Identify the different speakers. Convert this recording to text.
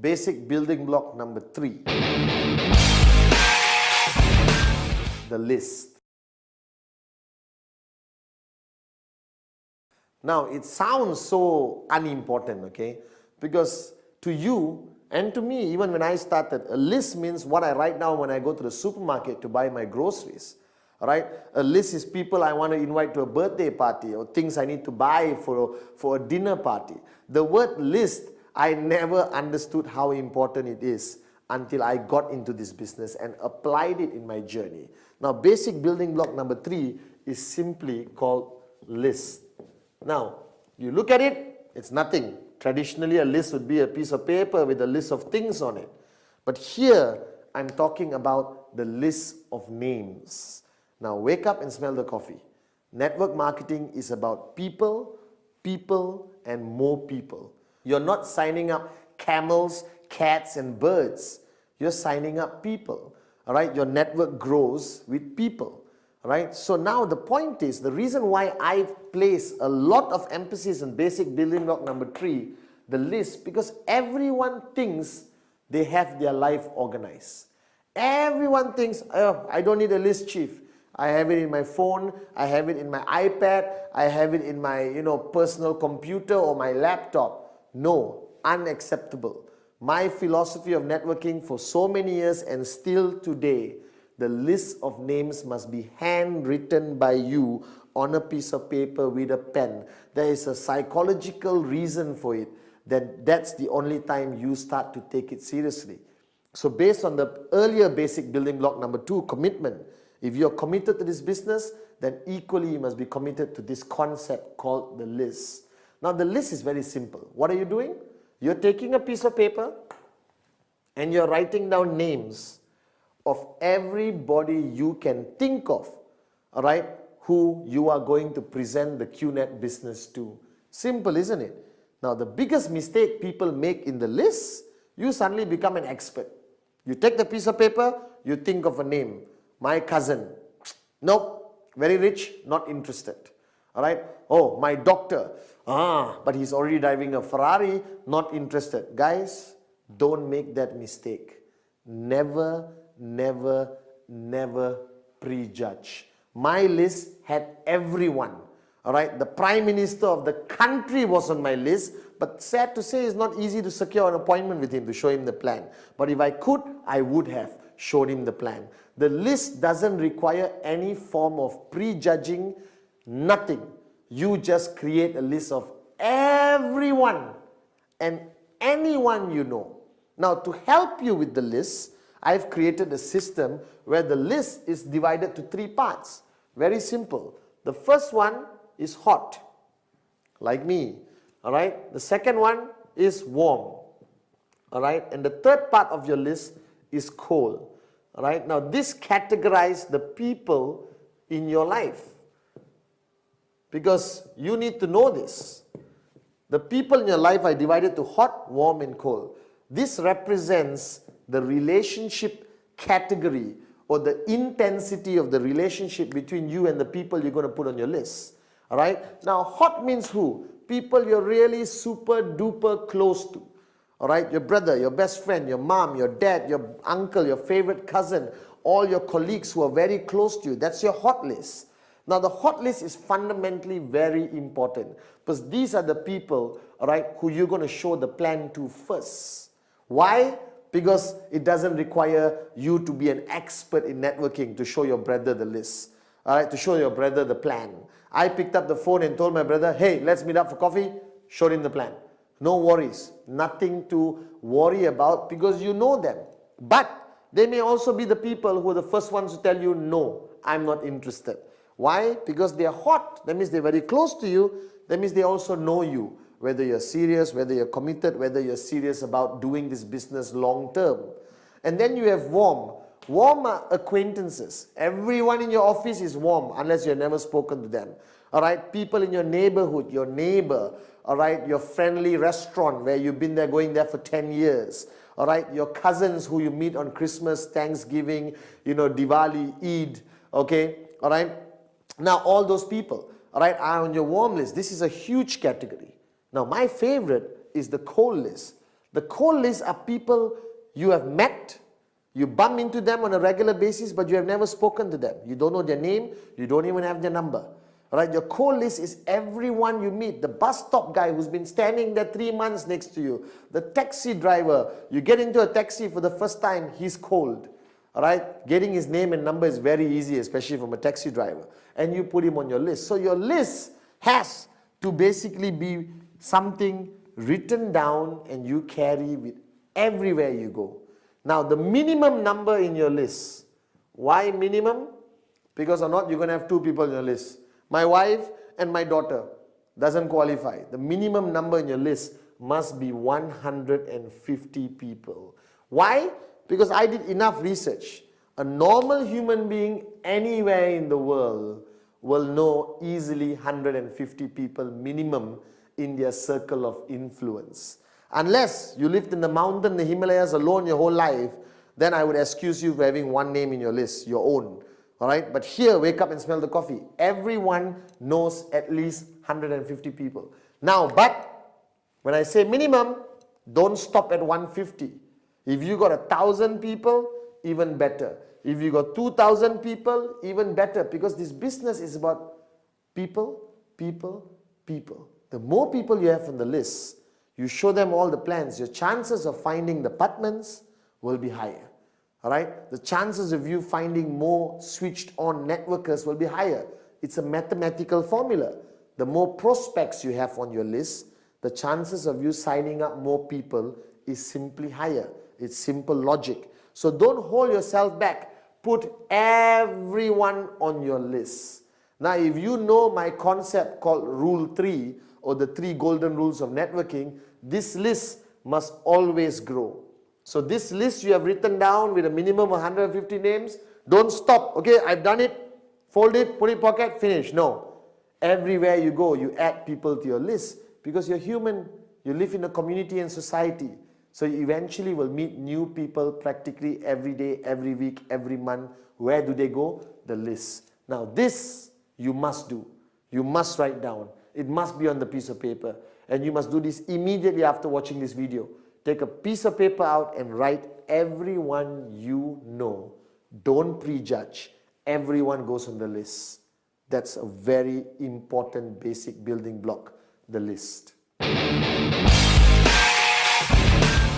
Speaker 1: Basic building block number 3, the list. Now, it sounds so unimportant, okay? Because to you and to me, even when I started, a list means what I write down when I go to the supermarket to buy my groceries. All right? A list is people I want to invite to a birthday party or things I need to buy for a dinner party. The word list, I never understood how important it is until I got into this business and applied it in my journey. Now, basic building block number 3 is simply called list. Now, you look at it, it's nothing. Traditionally, a list would be a piece of paper with a list of things on it. But here, I'm talking about the list of names. Now, wake up and smell the coffee. Network marketing is about people, people, and more people. You're not signing up camels, cats, and birds. You're signing up people. All right? Your network grows with people. Right? So now the point is, the reason why I place a lot of emphasis on basic building block number 3, the list, because everyone thinks they have their life organized. Everyone thinks, oh, I don't need a list, chief. I have it in my phone, I have it in my iPad, I have it in my personal computer or my laptop. No, unacceptable. My philosophy of networking for so many years and still today, the list of names must be handwritten by you on a piece of paper with a pen. There is a psychological reason for it, that that's the only time you start to take it seriously. So based on the earlier basic building block number 2, commitment, if you're committed to this business, then equally you must be committed to this concept called the list. Now the list is very simple. What are you doing? You're taking a piece of paper and you're writing down names of everybody you can think of, all right, who you are going to present the QNet business to. Simple, isn't it? Now, the biggest mistake people make in the list, you suddenly become an expert. You take the piece of paper, you think of a name. My cousin, nope, very rich, not interested. All right? Oh, my doctor, but he's already driving a Ferrari, not interested. Guys, don't make that mistake. Never prejudge. My list had everyone. All right, the Prime Minister of the country was on my list, but sad to say, it's not easy to secure an appointment with him to show him the plan. But if I could, I would have showed him the plan. The list doesn't require any form of prejudging, nothing. You just create a list of everyone and anyone you know. Now, to help you with the list, I've created a system where the list is divided to 3 parts. Very simple. The first one is hot, like me. All right. The second one is warm. All right. And the third part of your list is cold. All right. Now, this categorizes the people in your life, because you need to know this. The people in your life are divided to hot, warm, and cold. This represents the relationship category or the intensity of the relationship between you and the people you're going to put on your list. All right? Now, hot means who? People you're really super duper close to. All right? Your brother, your best friend, your mom, your dad, your uncle, your favorite cousin, all your colleagues who are very close to you. That's your hot list. Now, the hot list is fundamentally very important, because these are the people, all right, who you're going to show the plan to first. Why? Because it doesn't require you to be an expert in networking to show your brother the list, all right, to show your brother the plan. I picked up the phone and told my brother, hey, let's meet up for coffee, showed him the plan. No worries, nothing to worry about, because you know them. But they may also be the people who are the first ones to tell you, no, I'm not interested. Why? Because they are hot. That means they're very close to you. That means they also know you, whether you're serious, whether you're committed, whether you're serious about doing this business long term. And then you have warm. Warm are acquaintances. Everyone in your office is warm unless you've never spoken to them. All right, people in your neighborhood, your neighbor, all right, your friendly restaurant where you've been there, going there for 10 years. All right, your cousins who you meet on Christmas, Thanksgiving, Diwali, Eid, okay, all right. Now, all those people, all right, are on your warm list. This is a huge category. Now, my favorite is the cold list. The cold list are people you have met, you bump into them on a regular basis, but you have never spoken to them. You don't know their name, you don't even have their number. All right, your cold list is everyone you meet. The bus stop guy who's been standing there 3 months next to you. The taxi driver, you get into a taxi for the first time, he's cold. All right, getting his name and number is very easy, especially from a taxi driver. And you put him on your list. So your list has to basically be something written down and you carry with everywhere you go. Now the minimum number in your list. Why minimum? Because or not, you're going to have 2 people in your list. My wife and my daughter doesn't qualify. The minimum number in your list must be 150 people. Why? Because I did enough research. A normal human being anywhere in the world will know easily 150 people minimum in their circle of influence. Unless you lived in the mountain, the Himalayas alone your whole life, then I would excuse you for having one name in your list, your own. All right, but here, wake up and smell the coffee. Everyone knows at least 150 people. Now, but when I say minimum, don't stop at 150. If you got 1,000 people, even better. If you got 2,000 people, even better. Because this business is about people, people, people. The more people you have on the list, you show them all the plans, your chances of finding the apartments will be higher. All right, the chances of you finding more switched on networkers will be higher. It's a mathematical formula. The more prospects you have on your list, the chances of you signing up more people is simply higher. It's simple logic. So don't hold yourself back. Put everyone on your list. Now, if you know my concept called Rule 3 or the 3 golden rules of networking, this list must always grow. So this list you have written down with a minimum of 150 names, don't stop. Okay, I've done it, fold it, put it in pocket, finish. No. Everywhere you go, you add people to your list because you're human. You live in a community and society. So you eventually will meet new people practically every day, every week, every month. Where do they go? The list. Now this you must do. You must write down. It must be on the piece of paper. And you must do this immediately after watching this video. Take a piece of paper out and write everyone you know. Don't prejudge. Everyone goes on the list. That's a very important basic building block, the list.